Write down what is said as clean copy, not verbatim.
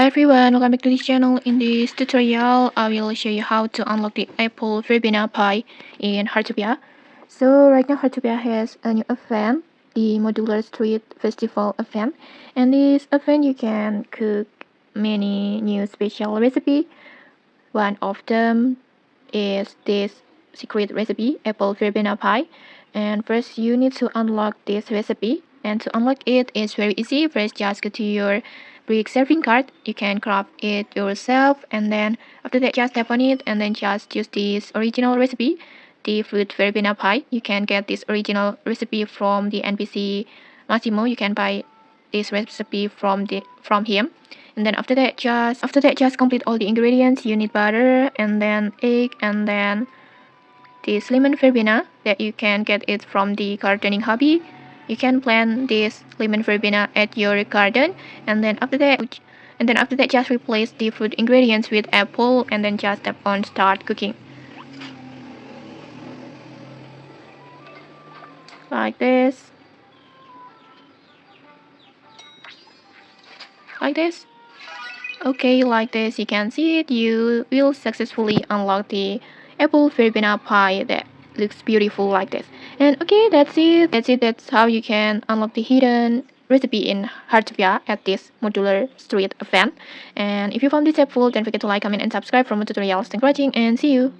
everyone, welcome back to this channel. In this tutorial, I will show you how to unlock the Apple Verbena Pie in Heartopia. So right now Heartopia has a new event, the Modular Street Festival event. And this event you can cook many new special recipe. One of them is this secret recipe, Apple Verbena Pie. And first you need to unlock this recipe. And to unlock it is very easy. First just go to your brick serving card. You can craft it yourself, and then after that just tap on it and then just use this original recipe, the fruit verbena pie. You can get this original recipe from the NPC Massimo. You can buy this recipe from him. And then after that just complete all the ingredients. You need butter and then egg and then this lemon verbena that you can get it from the gardening hobby. You can plant this lemon verbena at your garden, and then after that just replace the food ingredients with apple and then just tap on start cooking. Like this. Like this. Okay, like this you can see it. You will successfully unlock the Apple Verbena Pie that looks beautiful like this. And okay, that's it. That's how you can unlock the hidden recipe in Heartopia at this Modular Street event. And if you found this helpful, don't forget to like, comment, and subscribe for more tutorials. Thanks for watching and see you.